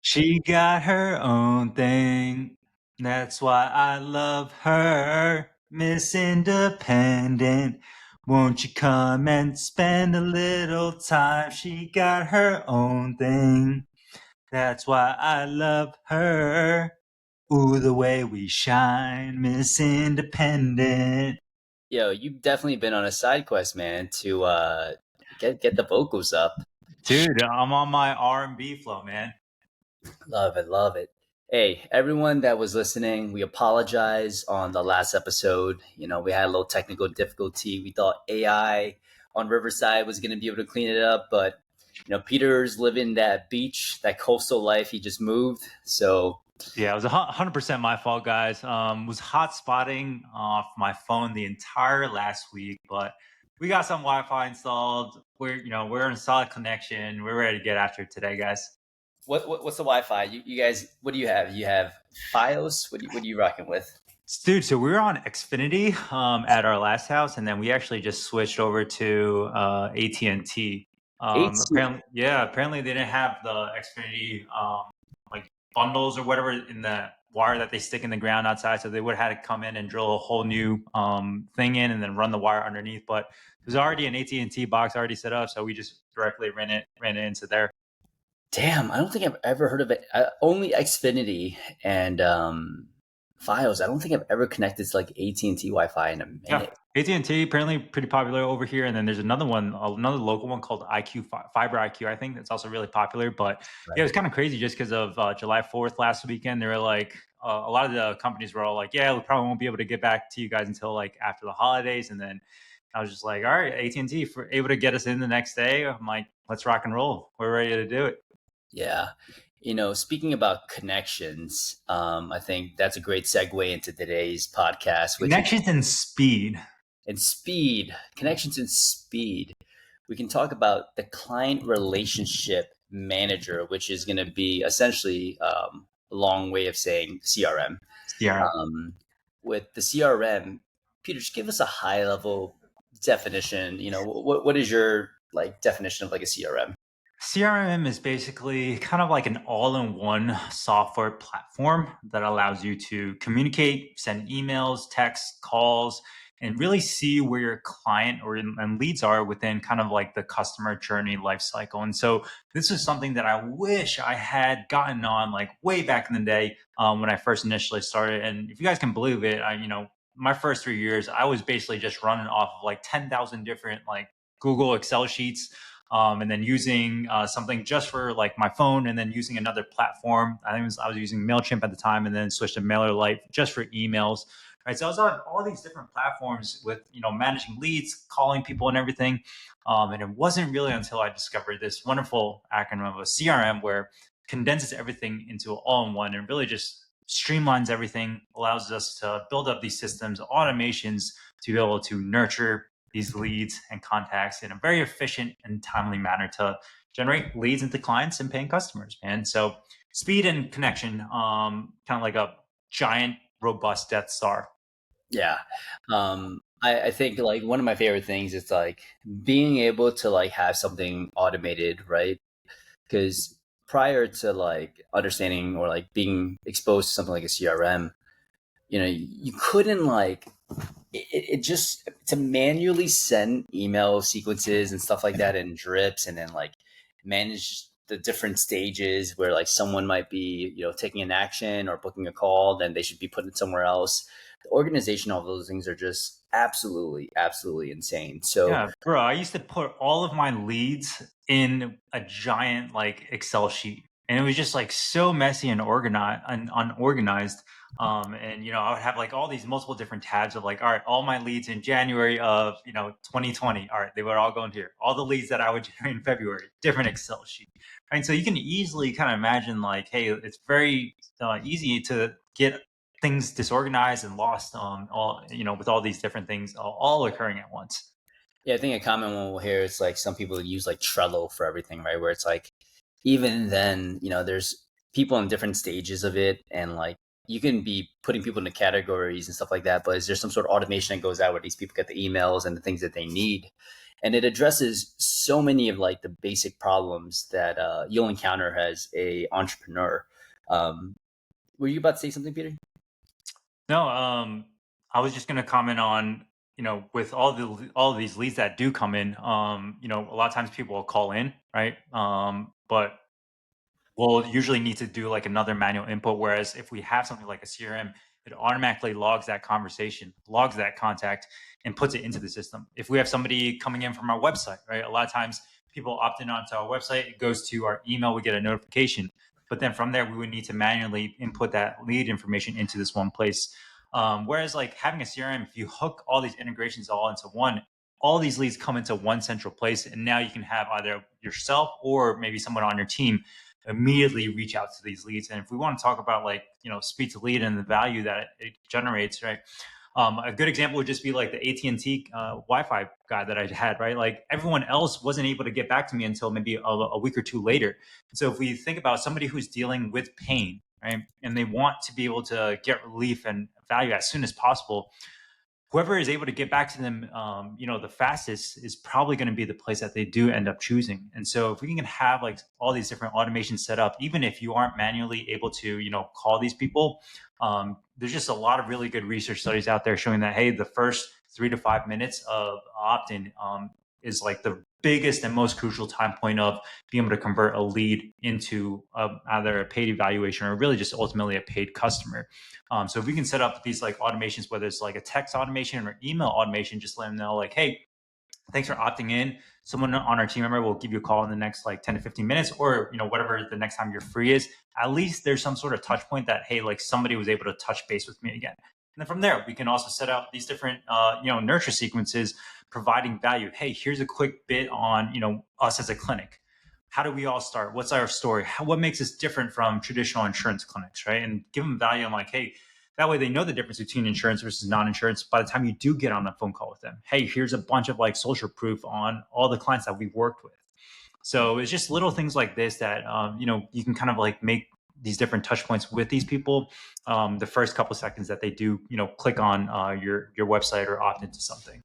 She got her own thing. That's why I love her. Miss Independent. Won't you come and spend a little time? She got her own thing. That's why I love her. Ooh, the way we shine, Miss Independent. Yo, you've definitely been on a side quest, man, to get the vocals up. Dude, I'm on my R&B flow, man. Love it, love it. Hey, everyone that was listening, we apologize on the last episode. We had a little technical difficulty. We thought AI on Riverside was going to be able to clean it up, but Peter's living that beach, that coastal life. He just moved, so Yeah, it was 100% my fault, guys. Was hot spotting off my phone the entire last week, but we got some Wi-Fi installed. We're in a solid connection. We're ready to get after it today, guys. what's the Wi-Fi? You guys, what do you have? You have FiOS. What are you rocking with? Dude, so we were on Xfinity at our last house, and then we actually just switched over to AT&T. Apparently they didn't have the Xfinity like bundles or whatever in the wire that they stick in the ground outside, so they would have had to come in and drill a whole new thing in and then run the wire underneath. But there's already an AT&T box already set up, so we just directly ran it into there. Damn, I don't think I've ever heard of it. Only Xfinity and FiOS. I don't think I've ever connected to like AT&T Wi-Fi in a Yeah, minute. AT&T apparently pretty popular over here, and then there's another one, another local one called Fiber IQ. I think that's also really popular. But yeah, it was Right. kind of crazy just because of July 4th last weekend. They were like, a lot of the companies were all like, "Yeah, we probably won't be able to get back to you guys until like after the holidays." And then I was just like, "All right, AT&T for able to get us in the next day." I'm like, "Let's rock and roll. We're ready to do it." Yeah. Speaking about connections, I think that's a great segue into today's podcast, which is Connections and speed. in speed, connections and speed. We can talk about the client relationship manager, which is going to be essentially a long way of saying CRM. CRM. Um, with the CRM, Peter, just give us a high level definition. What is your like definition of like a CRM? CRM is basically kind of like an all-in-one software platform that allows you to communicate, send emails, texts, calls, and really see where your client and leads are within kind of like the customer journey lifecycle. And so this is something that I wish I had gotten on like way back in the day when I first initially started. And if you guys can believe it, my first 3 years, I was basically just running off of like 10,000 different like Google Excel sheets, and then using something just for like my phone, and then using another platform. I was using Mailchimp at the time, and then switched to MailerLite just for emails. Right, so I was on all these different platforms with managing leads, calling people, and everything. And it wasn't really until I discovered this wonderful acronym of a CRM, where condenses everything into all-in-one and really just streamlines everything, allows us to build up these systems, automations to be able to nurture these leads and contacts in a very efficient and timely manner to generate leads into clients and paying customers. And so speed and connection, kind of like a giant, robust Death Star. Yeah. I think like one of my favorite things is like being able to like have something automated, right? Because prior to like understanding or like being exposed to something like a CRM, you couldn't like it just to manually send email sequences and stuff like that in drips and then like manage the different stages where like someone might be taking an action or booking a call, then they should be put it somewhere else. The organization of those things are just absolutely insane. So Yeah, bro, I used to put all of my leads in a giant like Excel sheet, and it was just like so messy and organized and unorganized. And I would have like all these multiple different tabs of like, all right, all my leads in January of 2020. All right, they would all go in here. All the leads that I would generate in February, different Excel sheet. Right, so you can easily kind of imagine like, hey, it's very easy to get things disorganized and lost, all with all these different things all occurring at once. yeah, I think a common one we'll hear is like some people use like Trello for everything, right? Where it's like even then, there's people in different stages of it, and like you can be putting people into categories and stuff like that. But is there some sort of automation that goes out where these people get the emails and the things that they need? and it addresses so many of like the basic problems that you'll encounter as a entrepreneur. Um, were you about to say something, Peter? No, I was just going to comment on, with all of these leads that do come in, a lot of times people will call in, right? But we'll usually need to do like another manual input. Whereas if we have something like a CRM, it automatically logs that conversation, logs that contact, and puts it into the system. If we have somebody coming in from our website, right? A lot of times people opt in onto our website, it goes to our email, we get a notification. But then from there, we would need to manually input that lead information into this one place. Whereas like having a CRM, if you hook all these integrations all into one, all these leads come into one central place. And now you can have either yourself or maybe someone on your team immediately reach out to these leads. And if we want to talk about like, speed to lead and the value that it generates, right? A good example would just be like the AT&T Wi-Fi guy that I had, right? Like everyone else wasn't able to get back to me until maybe a week or two later. And so if we think about somebody who's dealing with pain, right, and they want to be able to get relief and value as soon as possible, whoever is able to get back to them, the fastest is probably going to be the place that they do end up choosing. And so if we can have like all these different automations set up, even if you aren't manually able to, call these people, there's just a lot of really good research studies out there showing that, hey, the first 3 to 5 minutes of opt-in is like the biggest and most crucial time point of being able to convert a lead into either a paid evaluation or really just ultimately a paid customer. So if we can set up these like automations, whether it's like a text automation or email automation, just let them know like, hey, thanks for opting in. Someone on our team member will give you a call in the next like 10 to 15 minutes or, whatever the next time you're free is. At least there's some sort of touch point that, hey, like somebody was able to touch base with me again. And then from there, we can also set out these different, nurture sequences providing value. Hey, here's a quick bit on, us as a clinic. How do we all start? What's our story? What makes us different from traditional insurance clinics, right? And give them value. I'm like, hey, that way they know the difference between insurance versus non-insurance by the time you do get on the phone call with them. Hey, here's a bunch of like social proof on all the clients that we've worked with. So it's just little things like this that, you can kind of like make these different touch points with these people the first couple seconds that they do, click on your website or opt into something.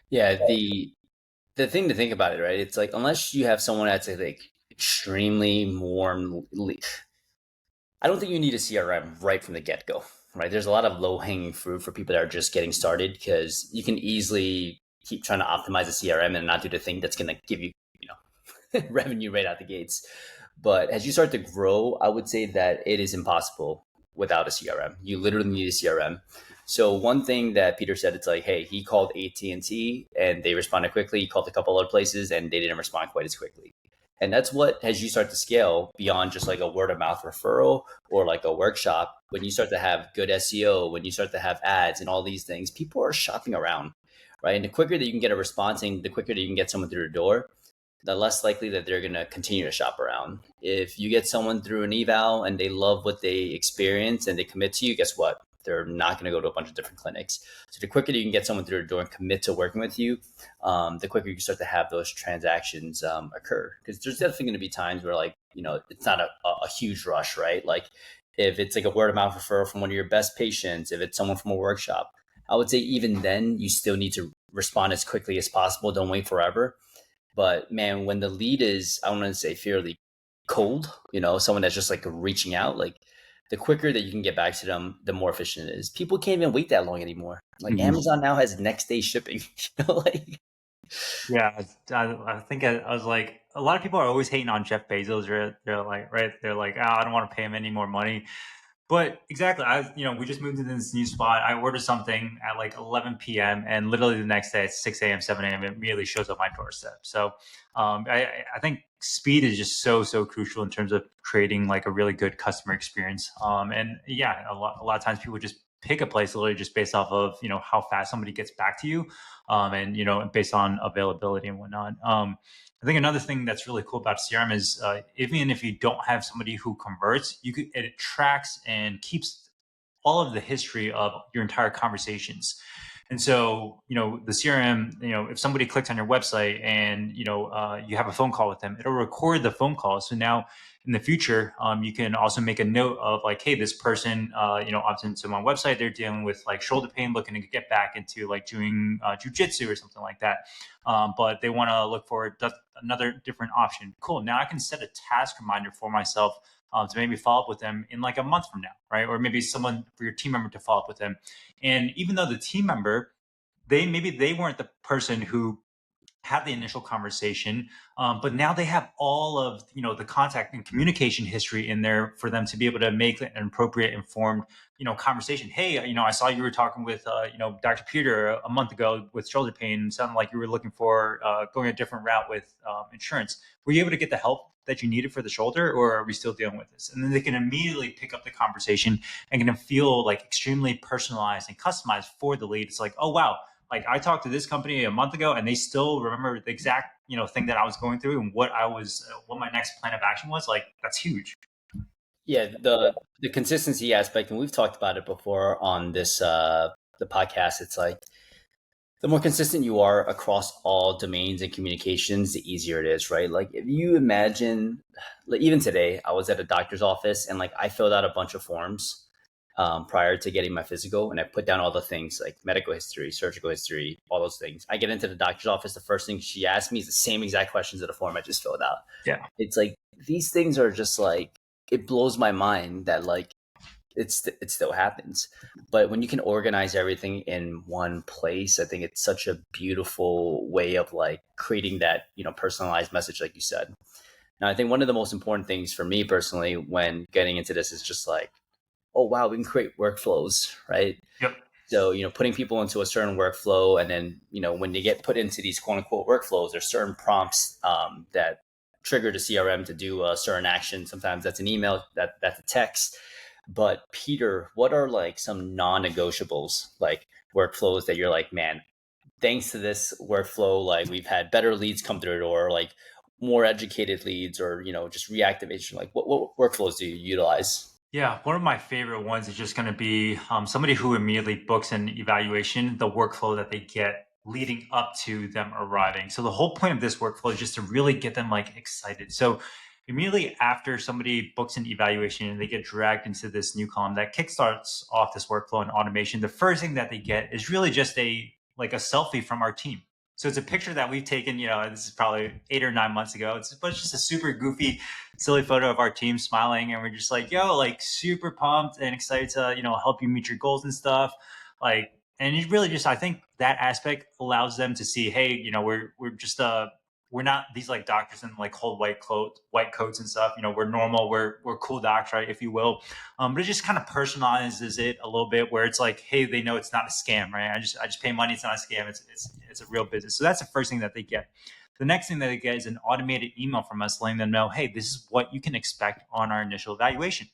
Yeah, the thing to think about it, right? It's like unless you have someone that's like extremely warm, I don't think you need a CRM right from the get go, right? There's a lot of low hanging fruit for people that are just getting started because you can easily keep trying to optimize a CRM and not do the thing that's going to give you, revenue right out the gates. But as you start to grow, I would say that it is impossible without a CRM. You literally need a CRM. So one thing that Peter said, it's like, hey, he called AT&T and they responded quickly. He called a couple other places and they didn't respond quite as quickly. And that's what, as you start to scale beyond just like a word of mouth referral or like a workshop, when you start to have good SEO, when you start to have ads and all these things, people are shopping around, right? And the quicker that you can get a response and the quicker that you can get someone through the door, the less likely that they're going to continue to shop around. If you get someone through an eval and they love what they experience and they commit to you, guess what? They're not going to go to a bunch of different clinics. So the quicker you can get someone through the door and commit to working with you, the quicker you start to have those transactions occur. Because there's definitely going to be times where like, it's not a huge rush, right? Like if it's like a word of mouth referral from one of your best patients, if it's someone from a workshop, I would say even then you still need to respond as quickly as possible. Don't wait forever. But man, when the lead is, I want to say fairly cold, someone that's just like reaching out, like the quicker that you can get back to them, the more efficient it is. People can't even wait that long anymore. Like Mhm. Amazon now has next day shipping, like. Yeah, I think I was like, a lot of people are always hating on Jeff Bezos. They're like, right? They're like, oh, I don't want to pay him any more money. But exactly, we just moved into this new spot. I ordered something at like 11 p.m. and literally the next day at 6 a.m., 7 a.m. it immediately shows up my doorstep. So I think speed is just so crucial in terms of creating like a really good customer experience. And yeah, a lot of times people just pick a place literally just based off of how fast somebody gets back to you, and based on availability and whatnot. I think another thing that's really cool about CRM is even if you don't have somebody who converts, it tracks and keeps all of the history of your entire conversations. And so, the CRM, if somebody clicks on your website and, you have a phone call with them, it'll record the phone call. So now in the future, you can also make a note of like, hey, this person, opts into my website. They're dealing with like shoulder pain, looking to get back into like doing jujitsu or something like that. But they want to look for another different option. Cool. Now I can set a task reminder for myself to maybe follow up with them in like a month from now, right? Or maybe someone for your team member to follow up with them. And even though the team member, they weren't the person who had the initial conversation, but now they have all of the contact and communication history in there for them to be able to make an appropriate, informed conversation. Hey, I saw you were talking with Dr. Peter a month ago with shoulder pain. It sounded like you were looking for going a different route with insurance. Were you able to get the help that you needed for the shoulder, or are we still dealing with this? And then they can immediately pick up the conversation and can feel like extremely personalized and customized for the lead. It's like, oh wow, like I talked to this company a month ago and they still remember the exact thing that I was going through and what my next plan of action was. Like, that's huge. Yeah, the consistency aspect, and we've talked about it before on this the podcast. It's like the more consistent you are across all domains and communications, the easier it is, right? Like if you imagine, like even today, I was at a doctor's office and like I filled out a bunch of forms prior to getting my physical, and I put down all the things like medical history, surgical history, all those things. I get into the doctor's office, the first thing she asked me is the same exact questions of the form I just filled out. Yeah. It's like these things are just like, it blows my mind that like it still happens. But when you can organize everything in one place, I think it's such a beautiful way of like creating that personalized message, like you said. Now I think one of the most important things for me personally when getting into this is just like, oh wow, we can create workflows, right? Yep. So putting people into a certain workflow, and then when they get put into these quote unquote workflows, there's certain prompts that trigger the CRM to do a certain action. Sometimes that's an email, that's a text. But Peter, what are like some non-negotiables, like workflows that you're like, man, thanks to this workflow, like we've had better leads come through the door, like more educated leads, or just reactivation? Like what workflows do you utilize? Yeah, one of my favorite ones is just going to be somebody who immediately books an evaluation, the workflow that they get leading up to them arriving. So the whole point of this workflow is just to really get them like excited. So immediately after somebody books an evaluation and they get dragged into this new column that kickstarts off this workflow and automation, the first thing that they get is really just a selfie from our team. So it's a picture that we've taken, this is probably 8 or 9 months ago. But it's just a super goofy, silly photo of our team smiling. And we're just like, yo, like super pumped and excited to, help you meet your goals and stuff. Like, and it really just, I think that aspect allows them to see, hey, we're just, we're not these like doctors in like whole white coats and stuff. We're normal, we're cool docs, right, if you will. But it just kind of personalizes it a little bit, where it's like, hey, they know it's not a scam, right? I just pay money. It's not a scam. It's a real business. So that's the first thing that they get. The next thing that they get is an automated email from us letting them know, hey, this is what you can expect on our initial evaluation.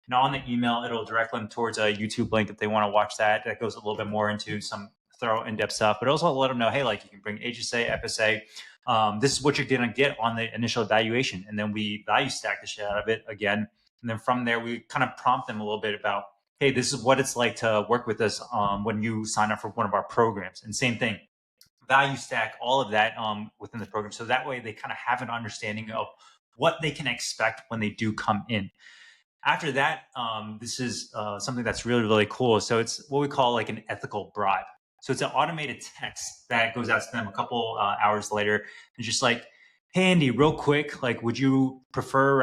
And on the email, it'll direct them towards a YouTube link if they want to watch that. That goes a little bit more into some thorough in-depth stuff, but also let them know, hey, like you can bring HSA, FSA. This is what you're going to get on the initial evaluation. And then we value stack the shit out of it again. And then from there, we kind of prompt them a little bit about, hey, this is what it's like to work with us when you sign up for one of our programs. And same thing, value stack all of that within the program. So that way they kind of have an understanding of what they can expect when they do come in. After that, this is something that's really, really cool. So it's what we call like an ethical bribe. So it's an automated text that goes out to them a couple hours later. It's just like, hey, Andy, real quick, like, would you prefer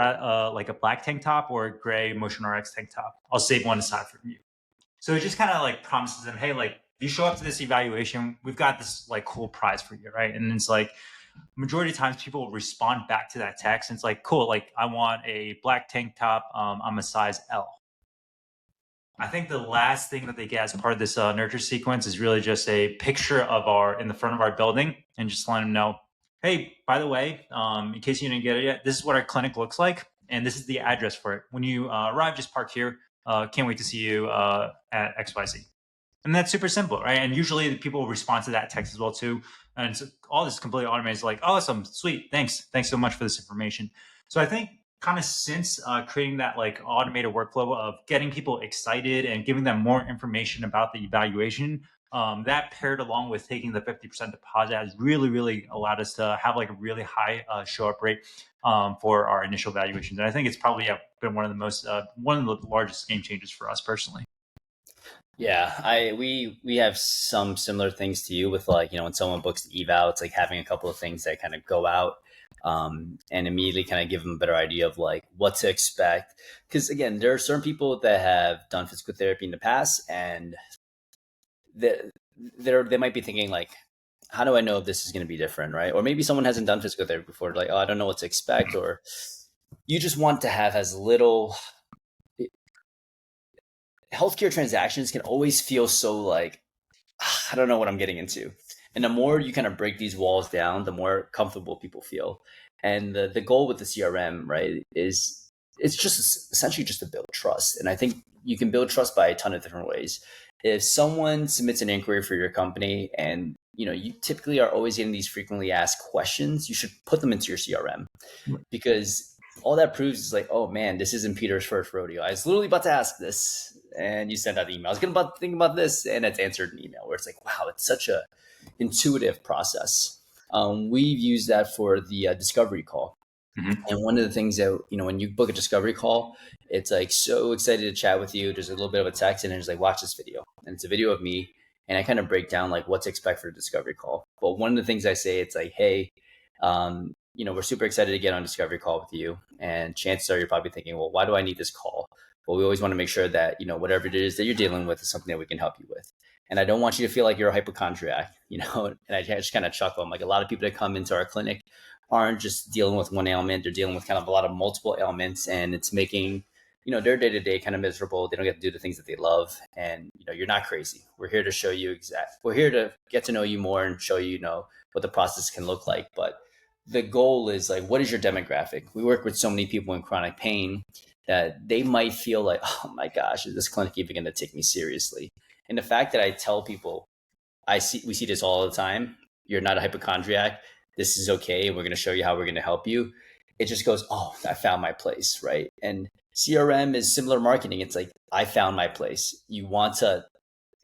like a black tank top or a gray Motion RX tank top? I'll save one aside for you. So it just kind of like promises them, hey, like, if you show up to this evaluation, we've got this like cool prize for you, right? And it's like, majority of times people will respond back to that text and it's like, cool, like I want a black tank top. I'm a size L. I think the last thing that they get as part of this nurture sequence is really just a picture of in the front of our building, and just letting them know, hey, by the way, in case you didn't get it yet, this is what our clinic looks like, and this is the address for it. When you arrive, just park here. Can't wait to see you at XYZ. And that's super simple, right? And usually people respond to that text as well too. And so all this completely automated. It's like, awesome, sweet, thanks so much for this information. So I think kind of since creating that like automated workflow of getting people excited and giving them more information about the evaluation, That paired along with taking the 50% deposit has really, really allowed us to have like a really high show up rate for our initial valuations. And I think it's probably been one of the largest game changers for us personally. Yeah, I we have some similar things to you with like, when someone books the eval, it's like having a couple of things that kind of go out and immediately kind of give them a better idea of like what to expect. Because again, there are certain people that have done physical therapy in the past, and they they might be thinking like, how do I know if this is going to be different, right? Or maybe someone hasn't done physical therapy before, like, oh, I don't know what to expect, or you just want to have as little healthcare transactions can always feel so like, I don't know what I'm getting into. And the more you kind of break these walls down, the more comfortable people feel. And the goal with the CRM, right, is it's just essentially just to build trust. And I think you can build trust by a ton of different ways. If someone submits an inquiry for your company and you typically are always getting these frequently asked questions, you should put them into your CRM, because all that proves is like, oh man, this isn't Peter's first rodeo. I was literally about to ask this, and you sent out the email. I was going to think about this, and it's answered an email. Where it's like, wow, it's such a intuitive process. We've used that for the discovery call. Mm-hmm. And one of the things that, when you book a discovery call, it's like so excited to chat with you. There's a little bit of a text, and it's like, watch this video. And it's a video of me. And I kind of break down like what to expect for a discovery call. But one of the things I say, it's like, hey, we're super excited to get on a discovery call with you. And chances are you're probably thinking, well, why do I need this call? But we always want to make sure that, whatever it is that you're dealing with is something that we can help you with. And I don't want you to feel like you're a hypochondriac, and I just kind of chuckle. I'm like, a lot of people that come into our clinic aren't just dealing with one ailment. They're dealing with kind of a lot of multiple ailments, and it's making, their day-to-day kind of miserable. They don't get to do the things that they love. And, you're not crazy. We're here to show you we're here to get to know you more and show you, what the process can look like. But the goal is like, what is your demographic? We work with so many people in chronic pain that they might feel like, oh my gosh, is this clinic even going to take me seriously? And the fact that I tell people, we see this all the time. You're not a hypochondriac. This is okay. We're going to show you how we're going to help you. It just goes, oh, I found my place, right? And CRM is similar marketing. It's like, I found my place. You want to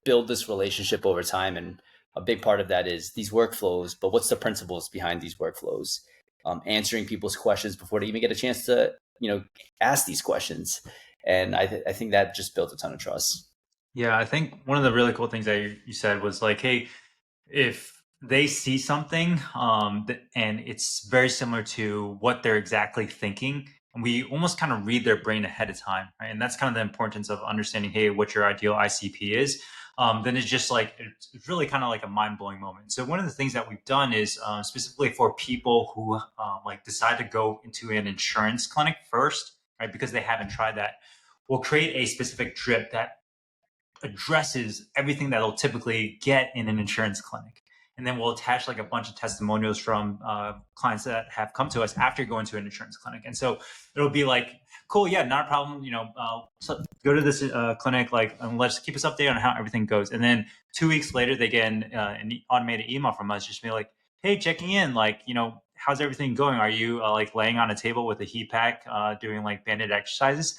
build this relationship over time. And a big part of that is these workflows, but what's the principles behind these workflows? Answering people's questions before they even get a chance to, ask these questions. And I think that just built a ton of trust. Yeah, I think one of the really cool things that you said was like, hey, if they see something and it's very similar to what they're exactly thinking, and we almost kind of read their brain ahead of time, right? And that's kind of the importance of understanding, hey, what your ideal ICP is. Then it's just like it's really kind of like a mind-blowing moment. So one of the things that we've done is specifically for people who like decide to go into an insurance clinic first, right? Because they haven't tried that, we'll create a specific drip that addresses everything that they'll typically get in an insurance clinic. And then we'll attach like a bunch of testimonials from clients that have come to us after going to an insurance clinic. And so it'll be like, cool, yeah, not a problem. So go to this clinic, like, and let's keep us updated on how everything goes. And then 2 weeks later, they get an automated email from us, just be like, hey, checking in, like, how's everything going? Are you like laying on a table with a heat pack, doing like banded exercises?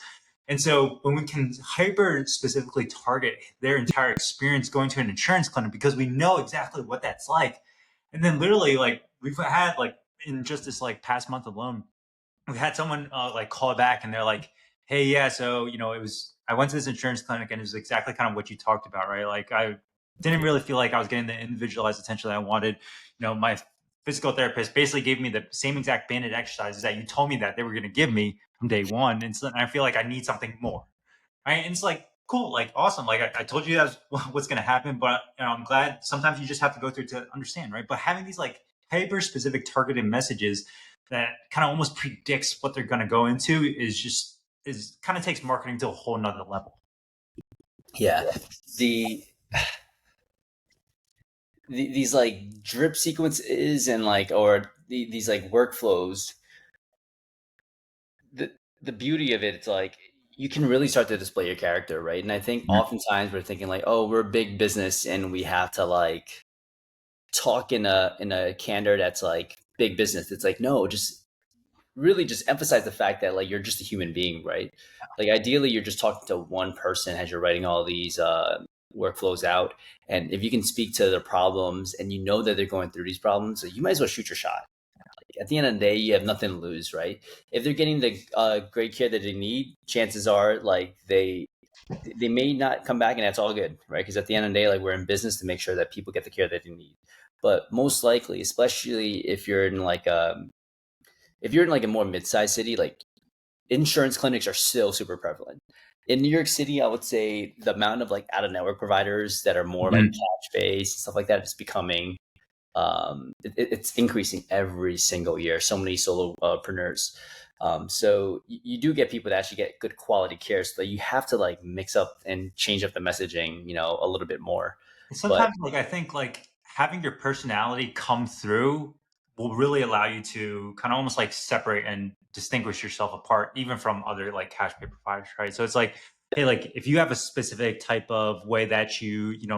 And so when we can hyper specifically target their entire experience going to an insurance clinic, because we know exactly what that's like. And then literally like we've had like in just this like past month alone, we had someone like call back and they're like, hey, yeah, so, I went to this insurance clinic and it was exactly kind of what you talked about, right? Like I didn't really feel like I was getting the individualized attention that I wanted. My physical therapist basically gave me the same exact banded exercises that you told me that they were going to give me from day one. And so I feel like I need something more. Right. And it's like, cool, like awesome. Like I told you that's what's going to happen, but I'm glad sometimes you just have to go through to understand. Right. But having these like hyper specific targeted messages that kind of almost predicts what they're going to go into is kind of takes marketing to a whole nother level. Yeah. These like drip sequences and like, or these like workflows, the beauty of it, it's like you can really start to display your character, right? And I think oftentimes we're thinking like, oh, we're a big business and we have to like talk in a candor that's like big business. It's like, no, just really just emphasize the fact that like you're just a human being, right? Like ideally you're just talking to one person as you're writing all these workflows out. And if you can speak to their problems and you know that they're going through these problems, so you might as well shoot your shot. At the end of the day, you have nothing to lose, right? If they're getting the great care that they need, chances are like they may not come back, and that's all good, right? Because at the end of the day, like we're in business to make sure that people get the care that they need. But most likely, especially if you're in like a more mid-sized city, like insurance clinics are still super prevalent. In New York City, I would say the amount of like out of network providers that are more like Mhm. cash based stuff like that is becoming it's increasing every single year. So many solopreneurs. So you do get people that actually get good quality care. So that you have to like mix up and change up the messaging, a little bit more. And But sometimes, like, I think, like, having your personality come through will really allow you to kind of almost like separate and distinguish yourself apart, even from other like cash pay providers, right? So it's like, hey, like if you have a specific type of way that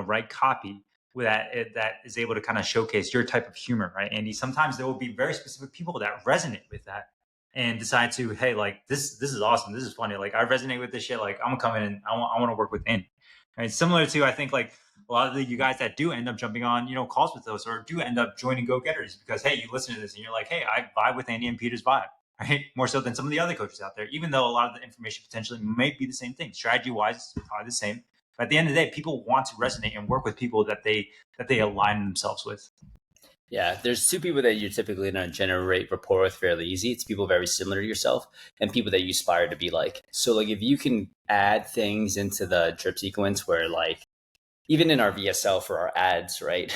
write copy with that is able to kind of showcase your type of humor, right, Andy? Sometimes there will be very specific people that resonate with that and decide to, hey, like this is awesome, this is funny, like I resonate with this shit, like I'm gonna come in and I want to work with Andy. Right. Similar to, I think, like a lot of you guys that do end up jumping on, calls with those, or do end up joining Go Getters because, hey, you listen to this and you're like, hey, I vibe with Andy and Peter's vibe, right? More so than some of the other coaches out there, even though a lot of the information potentially may be the same thing. Strategy wise, are the same. But at the end of the day, people want to resonate and work with people that they align themselves with. yeah, there's two people that you're typically going to generate rapport with fairly easy. It's people very similar to yourself and people that you aspire to be like. So like if you can add things into the drip sequence where like even in our VSL for our ads, right?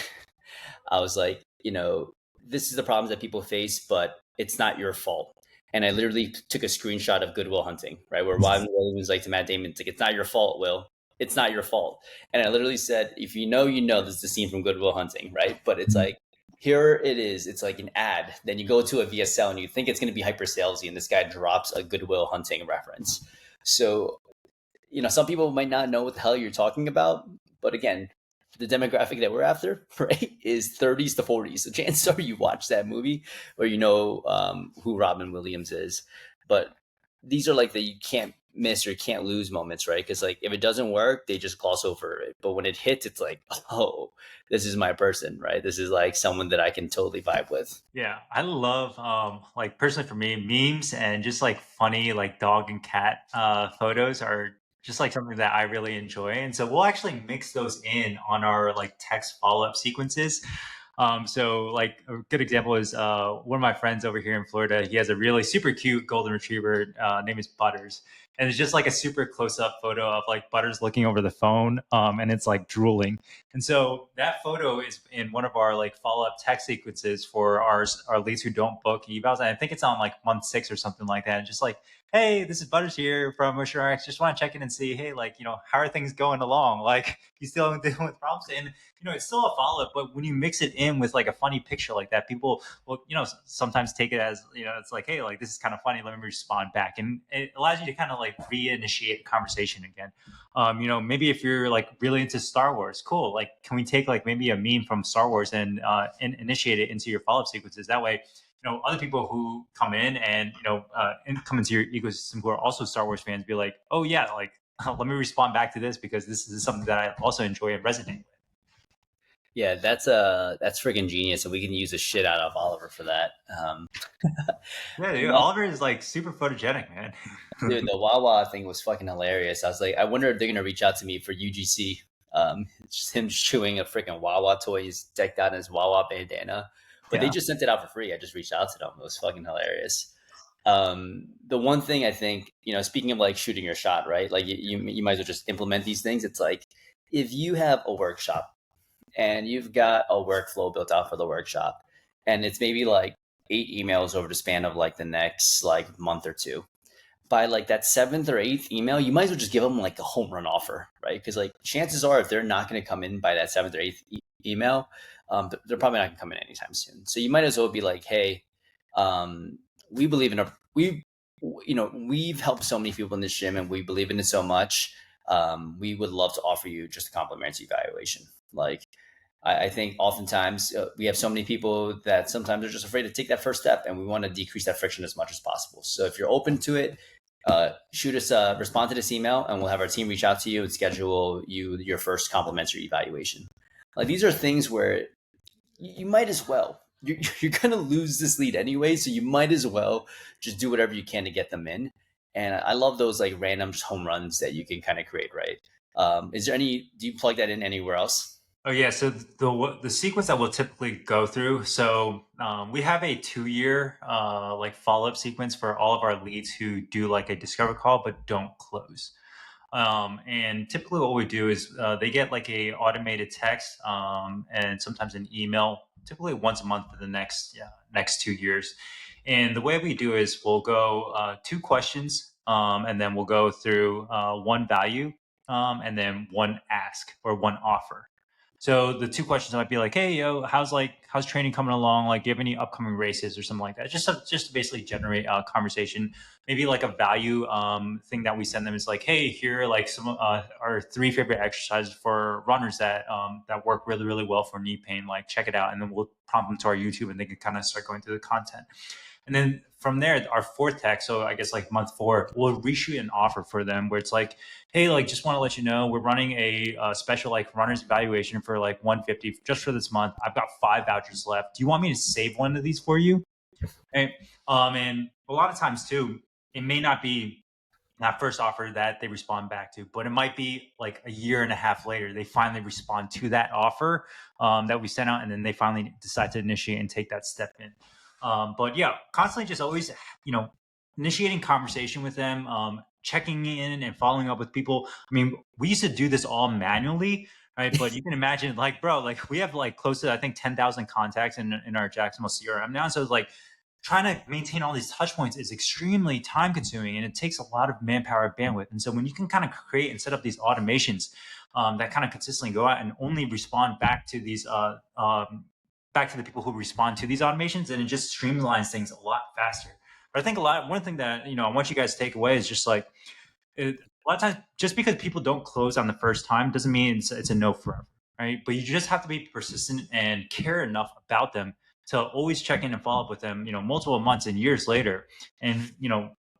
I was like, this is the problems that people face, but it's not your fault. And I literally took a screenshot of Goodwill Hunting, right? Where Robin Williams was like to Matt Damon, it's like, it's not your fault, Will. It's not your fault. And I literally said, if you know, this is the scene from Goodwill Hunting, right? But it's like, here it is. It's like an ad. Then you go to a VSL and you think it's going to be hyper salesy, and this guy drops a Goodwill Hunting reference. So some people might not know what the hell you're talking about, but again, the demographic that we're after, right, is 30s to 40s. So chances are you watch that movie or who Robin Williams is. But these are like the you can't miss or you can't lose moments, right? Because like if it doesn't work, they just gloss over it. But when it hits, it's like, oh, this is my person, right? This is like someone that I can totally vibe with. Yeah, I love like personally for me, memes and just like funny like dog and cat photos are just like something that I really enjoy. And so we'll actually mix those in on our like text follow-up sequences. So like a good example is one of my friends over here in Florida. He has a really super cute golden retriever. Name is Butters, and it's just like a super close-up photo of like Butters looking over the phone, and it's like drooling. And so that photo is in one of our like follow-up text sequences for our leads who don't book evals. And I think it's on like month 6 or something like that. And just like, hey, this is Butters here from Assurance. Just want to check in and see, hey, like, how are things going along? Like, you still dealing with problems? And it's still a follow-up, but when you mix it in with like a funny picture like that, people will, sometimes take it as, it's like, hey, like this is kind of funny. Let me respond back. And it allows you to kind of like reinitiate a conversation again. Maybe if you're like really into Star Wars, cool. Like, can we take like maybe a meme from Star Wars and initiate it into your follow-up sequences? That way, other people who come in and come into your ecosystem who are also Star Wars fans be like, oh yeah, like let me respond back to this because this is something that I also enjoy and resonate with. Yeah, that's freaking genius, and we can use the shit out of Oliver for that. Yeah, dude, Oliver is like super photogenic, man. Dude, the Wawa thing was fucking hilarious. I was like, I wonder if they're gonna reach out to me for UGC. It's just him chewing a freaking Wawa toy. He's decked out in his Wawa bandana, but they Yeah. just sent it out for free. I just reached out to them. It was fucking hilarious. The one thing I think, speaking of like shooting your shot, right? Like you might as well just implement these things. It's like if you have a workshop and you've got a workflow built out for the workshop, and it's maybe like 8 emails over the span of like the next like month or two, by like that seventh or eighth email, you might as well just give them like a home run offer, right? Because like chances are, if they're not going to come in by that seventh or eighth email, they're probably not going to come in anytime soon. So you might as well be like, hey, we believe in we've helped so many people in this gym, and we believe in it so much. We would love to offer you just a complimentary evaluation. Like, I think oftentimes we have so many people that sometimes they're just afraid to take that first step, and we want to decrease that friction as much as possible. So if you're open to it, shoot us respond to this email, and we'll have our team reach out to you and schedule you your first complimentary evaluation. Like, these are things where you might as well. You're going to lose this lead anyway, so you might as well just do whatever you can to get them in. And I love those like random home runs that you can kind of create, right? Is there any? Do you plug that in anywhere else? Oh yeah, so the sequence that we'll typically go through. So we have a 2 year like follow up sequence for all of our leads who do like a discover call but don't close. And typically what we do is they get like a automated text and sometimes an email, typically once a month for the next 2 years. And the way we do is we'll go two questions and then we'll go through one value and then one ask or one offer. So the two questions might be like, "Hey, yo, how's training coming along? Like, do you have any upcoming races or something like that?" Just to basically generate a conversation. Maybe like a value thing that we send them is like, "Hey, here are like some our three favorite exercises for runners that work really really well for knee pain. Like, check it out." And then we'll prompt them to our YouTube, and they can kind of start going through the content. And then from there, our fourth text, so I guess like month four, we'll reshoot an offer for them where it's like, "Hey, like just want to let you know we're running a special like runner's evaluation for like 150 just for this month. I've got 5 vouchers left. Do you want me to save one of these for you?" And a lot of times too, it may not be that first offer that they respond back to, but it might be like a year and a half later they finally respond to that offer that we sent out, and then they finally decide to initiate and take that step in. But yeah, constantly just always, initiating conversation with them, checking in and following up with people. I mean, we used to do this all manually, right? But you can imagine, like, bro, like we have like close to, I think, 10,000 contacts in our Jacksonville CRM now. So it's like trying to maintain all these touch points is extremely time consuming and it takes a lot of manpower bandwidth. And so when you can kind of create and set up these automations that kind of consistently go out and only respond back to these back to the people who respond to these automations, and it just streamlines things a lot faster. But I think one thing that I want you guys to take away is just like a lot of times, just because people don't close on the first time doesn't mean it's a no forever, right? But you just have to be persistent and care enough about them to always check in and follow up with them, multiple months and years later. And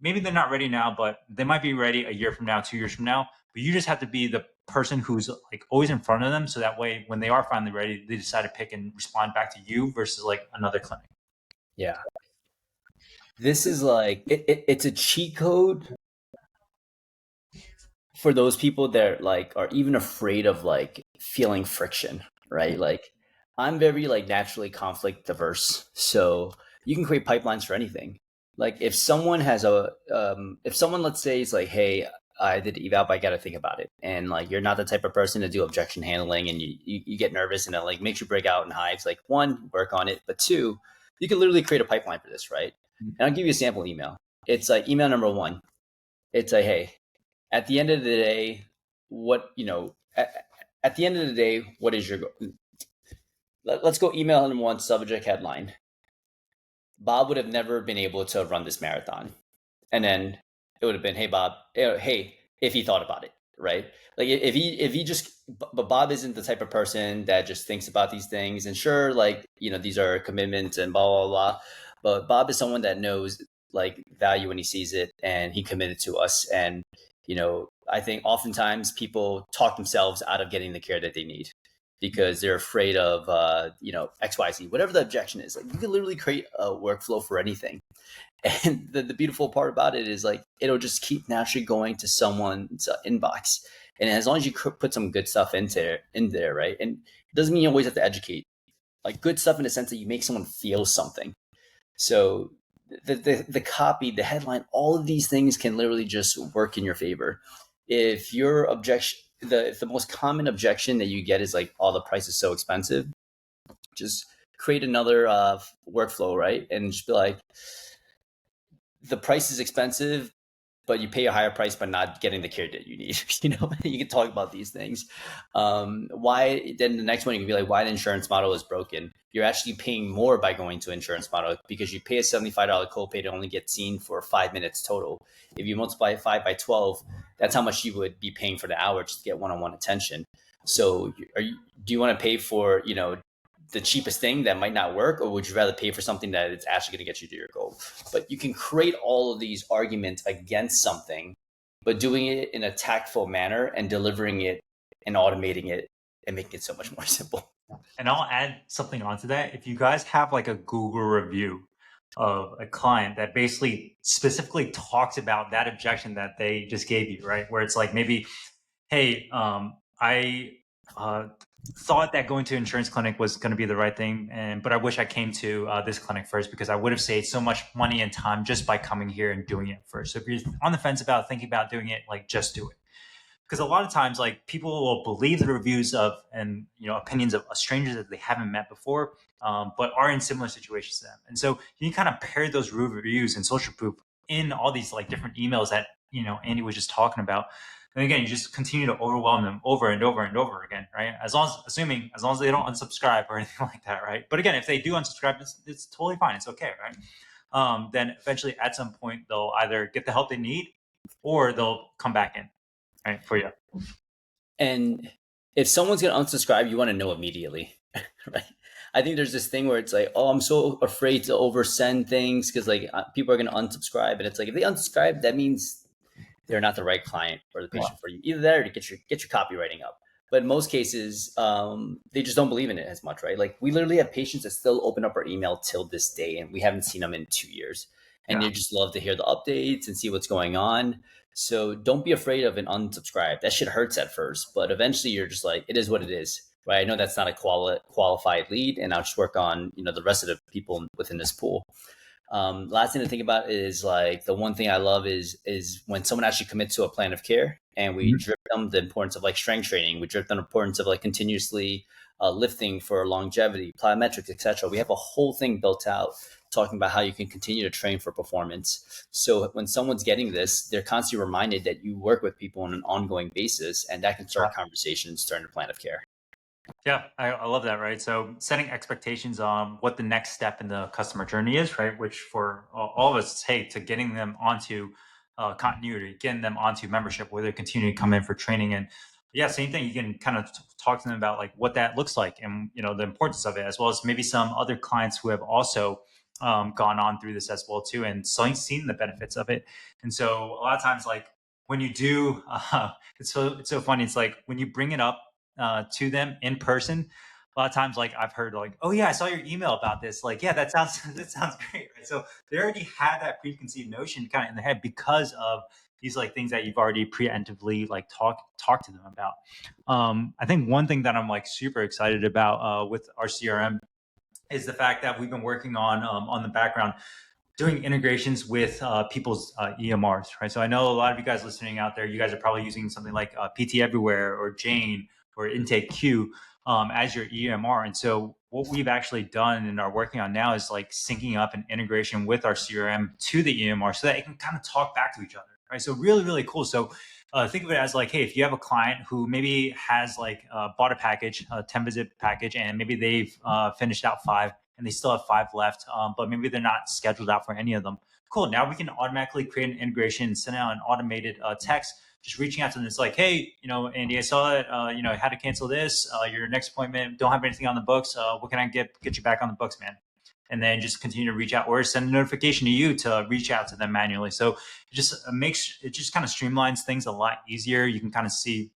maybe they're not ready now, but they might be ready a year from now, 2 years from now. But you just have to be the person who's like always in front of them, so that way when they are finally ready, they decide to pick and respond back to you versus like another clinic. Yeah, this is like it's a cheat code for those people that like are even afraid of like feeling friction, right? Like, I'm very like naturally conflict diverse, so you can create pipelines for anything. Like, if someone has if someone, let's say, is like, "Hey, I did eval, but I got to think about it," and like you're not the type of person to do objection handling, and you get nervous and it like makes you break out in hives. Like, one, work on it, but two, you can literally create a pipeline for this, right? And I'll give you a sample email. It's like email number one. It's like, "Hey, at the end of the day, at the end of the day, what is your goal?" Let's go email number one, subject headline: "Bob would have never been able to run this marathon." And then it would have been, "Hey, Bob, hey, if he thought about it," right? Like, if he just, but Bob isn't the type of person that just thinks about these things. And sure, like, these are commitments and blah, blah, blah. But Bob is someone that knows like value when he sees it, and he committed to us. And, I think oftentimes people talk themselves out of getting the care that they need because they're afraid of, XYZ, whatever the objection is. Like, you can literally create a workflow for anything. And the beautiful part about it is like, it'll just keep naturally going to someone's inbox. And as long as you put some good stuff in there, right? And it doesn't mean you always have to educate. Like, good stuff in the sense that you make someone feel something. So the copy, the headline, all of these things can literally just work in your favor. If your objection, if the most common objection that you get is like, "Oh, the price is so expensive," just create another workflow, right? And just be like, "The price is expensive, but you pay a higher price by not getting the care that you need." You can talk about these things. Why? Then the next one, you can be like, "Why the insurance model is broken." You're actually paying more by going to insurance model because you pay a $75 copay to only get seen for 5 minutes total. If you multiply 5 by 12, that's how much you would be paying for the hour just to get one-on-one attention. So do you want to pay for, the cheapest thing that might not work, or would you rather pay for something that it's actually going to get you to your goal? But you can create all of these arguments against something, but doing it in a tactful manner and delivering it and automating it and making it so much more simple. And I'll add something onto that. If you guys have like a Google review of a client that basically specifically talks about that objection that they just gave you, right? Where it's like maybe, hey, I thought that going to insurance clinic was going to be the right thing, but I wish I came to this clinic first because I would have saved so much money and time just by coming here and doing it first. So if you're on the fence about thinking about doing it, like just do it, because a lot of times like people will believe the reviews of and opinions of strangers that they haven't met before, but are in similar situations to them. And so you can kind of pair those reviews and social proof in all these like different emails that Andy was just talking about. And again, you just continue to overwhelm them over and over and over again, right? As long as they don't unsubscribe or anything like that, right? But again, if they do unsubscribe, it's totally fine. It's okay, right? Then eventually at some point they'll either get the help they need or they'll come back in, right, for you. And if someone's going to unsubscribe, you want to know immediately, right? I think there's this thing where it's like, oh, I'm so afraid to oversend things because like people are going to unsubscribe, and it's like if they unsubscribe, that means they're not the right client or the patient for you. Either that or to get your copywriting up. But in most cases, they just don't believe in it as much, right? Like we literally have patients that still open up our email till this day, and we haven't seen them in 2 years. And they just love to hear the updates and see what's going on. So don't be afraid of an unsubscribe. That shit hurts at first, but eventually you're just like, it is what it is, right? I know that's not a qualified lead, and I'll just work on the rest of the people within this pool. Last thing to think about is like the one thing I love is when someone actually commits to a plan of care, and we drip them the importance of like strength training, we drip them the importance of like continuously lifting for longevity, plyometrics, etc. We have a whole thing built out talking about how you can continue to train for performance. So when someone's getting this, they're constantly reminded that you work with people on an ongoing basis, and that can start conversations during the plan of care. Yeah, I love that, right? So setting expectations on what the next step in the customer journey is, right? Which for all of us, hey, to getting them onto continuity, getting them onto membership, where they continue to come in for training. And yeah, same thing. You can kind of talk to them about like what that looks like and the importance of it, as well as maybe some other clients who have also gone on through this as well too, and seen the benefits of it. And so a lot of times, like when you do, it's so funny. It's like when you bring it up to them in person, a lot of times like I've heard like, oh yeah, I saw your email about this, like, yeah, that sounds great, right? So they already had that preconceived notion kind of in their head because of these like things that you've already preemptively like talk to them about. I think one thing that I'm like super excited about with our CRM is the fact that we've been working on the background doing integrations with people's EMRs, right? So I know a lot of you guys listening out there, you guys are probably using something like PT Everywhere or Jane or Intake Q as your EMR. And so what we've actually done and are working on now is like syncing up an integration with our CRM to the EMR so that it can kind of talk back to each other, right? So really, really cool. So think of it as like, hey, if you have a client who maybe has like bought a package, a 10 visit package, and maybe they've finished out 5 and they still have 5 left, but maybe they're not scheduled out for any of them. Cool. Now we can automatically create an integration and send out an automated text, just reaching out to them. It's like, hey, Andy, I saw that, I had to cancel this. Your next appointment, don't have anything on the books. What can I get you back on the books, man? And then just continue to reach out or send a notification to you to reach out to them manually. So it just kind of streamlines things a lot easier. You can kind of see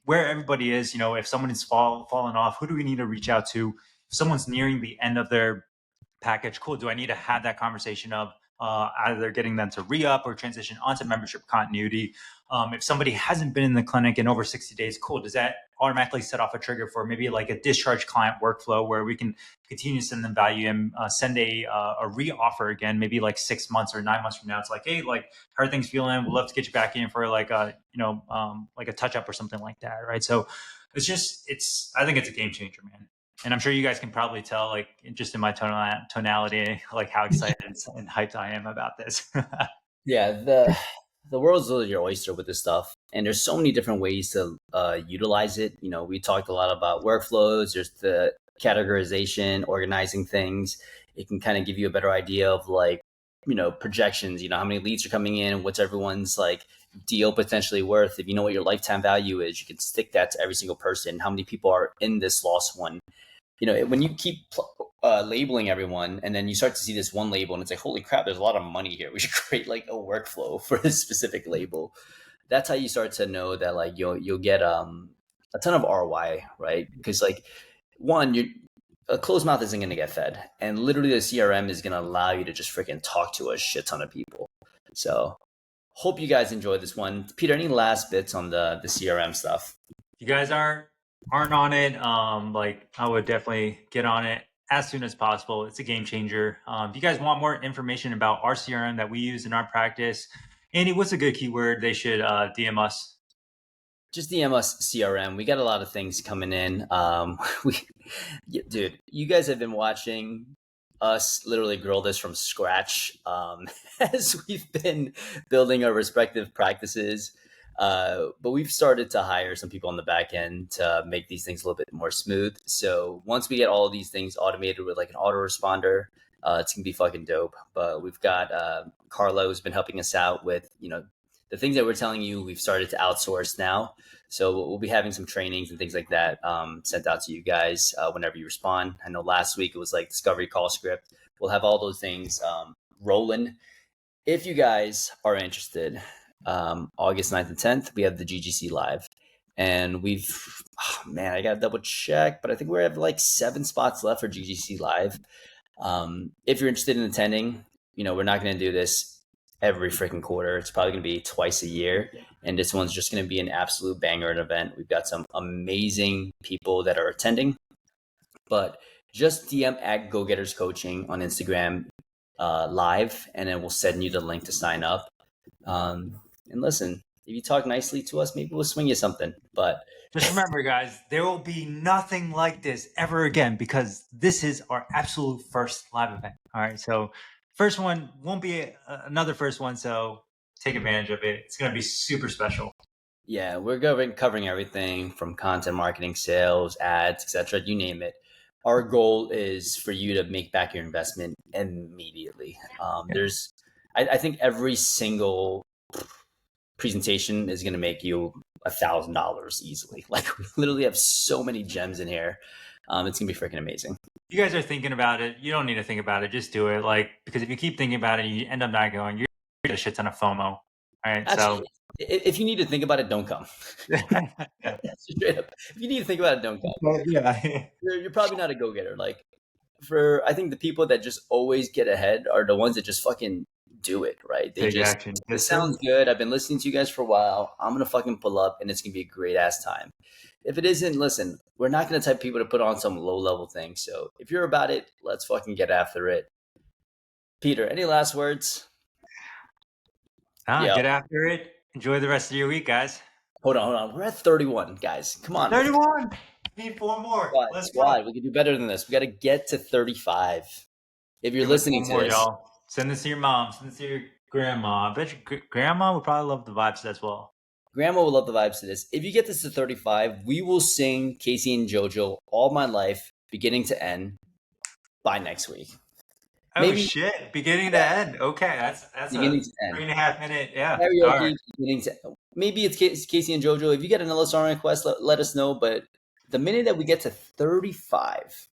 where everybody is. If someone is fallen off, who do we need to reach out to? If someone's nearing the end of their package, cool. Do I need to have that conversation of either getting them to re-up or transition onto membership continuity? If somebody hasn't been in the clinic in over 60 days, cool. Does that automatically set off a trigger for maybe like a discharge client workflow where we can continue to send them value and send a re-offer again, maybe like 6 months or 9 months from now? It's like, hey, like, how are things feeling? We'd love to get you back in for like a, like a touch up or something like that. Right. So I think it's a game changer, man. And I'm sure you guys can probably tell, like, just in my tonality, like how excited and hyped I am about this. Yeah, the world's really your oyster with this stuff, and there's so many different ways to utilize it. We talked a lot about workflows. There's the categorization, organizing things. It can kind of give you a better idea of like projections. How many leads are coming in, what's everyone's like deal potentially worth. If you know what your lifetime value is, you can stick that to every single person. How many people are in this lost one? when you keep labeling everyone, and then you start to see this one label, and it's like, holy crap, there's a lot of money here. We should create like a workflow for this specific label. That's how you start to know that like you'll get a ton of ROI, right? Because like one, a closed mouth isn't going to get fed, and literally the CRM is going to allow you to just freaking talk to a shit ton of people. So hope you guys enjoyed this one. Peter, any last bits on the CRM stuff? If you guys aren't on it, like I would definitely get on it as soon as possible. It's a game changer. If you guys want more information about our CRM that we use in our practice, Andy, what's a good keyword they should DM us? Just DM us CRM. We got a lot of things coming in. Dude, you guys have been watching us literally grow this from scratch as we've been building our respective practices. But we've started to hire some people on the back end to make these things a little bit more smooth. So once we get all of these things automated with like an autoresponder, it's gonna be fucking dope. But we've got Carlo who's been helping us out with the things that we're telling you. We've started to outsource now, so we'll be having some trainings and things like that sent out to you guys whenever you respond. I know last week it was like discovery call script. We'll have all those things rolling. If you guys are interested, August 9th and 10th, we have the GGC live. And I got to double check, but I think we have like 7 spots left for GGC live. If you're interested in attending, we're not going to do this every freaking quarter. It's probably going to be twice a year. And this one's just going to be an absolute banger event. We've got some amazing people that are attending, but just DM at Go Getters Coaching on Instagram live, and then we'll send you the link to sign up. And listen, if you talk nicely to us, maybe we'll swing you something. But just remember, guys, there will be nothing like this ever again because this is our absolute first live event. All right. So first one won't be another first one. So take advantage of it. It's going to be super special. Yeah, we're covering everything from content marketing, sales, ads, etc. You name it. Our goal is for you to make back your investment immediately. I think every single presentation is going to make you $1,000 easily. Like we literally have so many gems in here. It's gonna be freaking amazing. You guys are thinking about it. You don't need to think about it. Just do it. Like, because if you keep thinking about it, you end up not going. You're gonna get a shit ton of FOMO. All right. Actually, if you need to think about it, don't come. Yeah. Straight up. If you need to think about it, don't come. Yeah. You're probably not a go-getter. Like I think the people that just always get ahead are the ones that just fucking do it, right? They Take just, action. it sounds good. I've been listening to you guys for a while. I'm going to fucking pull up and it's going to be a great ass time. If it isn't, listen, we're not going to type people to put on some low level thing. So if you're about it, let's fucking get after it. Peter, any last words? Get after it. Enjoy the rest of your week, guys. Hold on. We're at 31, guys. Come on. 31. Need 4 more. Let's go. We can do better than this. We got to get to 35. If you're listening to this, y'all. Send this to your mom. Send this to your grandma. I bet your grandma would probably love the vibes as well. Grandma will love the vibes to this. If you get this to 35, we will sing Casey and JoJo All My Life, beginning to end, by next week. Oh, shit. Beginning to end. Okay. That's beginning to end. 3.5 minute. Yeah. Karaoke, right. Beginning to end. Maybe it's Casey and JoJo. If you get another song request, let us know. But the minute that we get to 35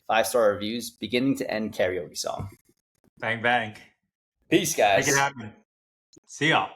5-star reviews, beginning to end karaoke song. Bang, bang. Peace, guys. Make it happen. See y'all.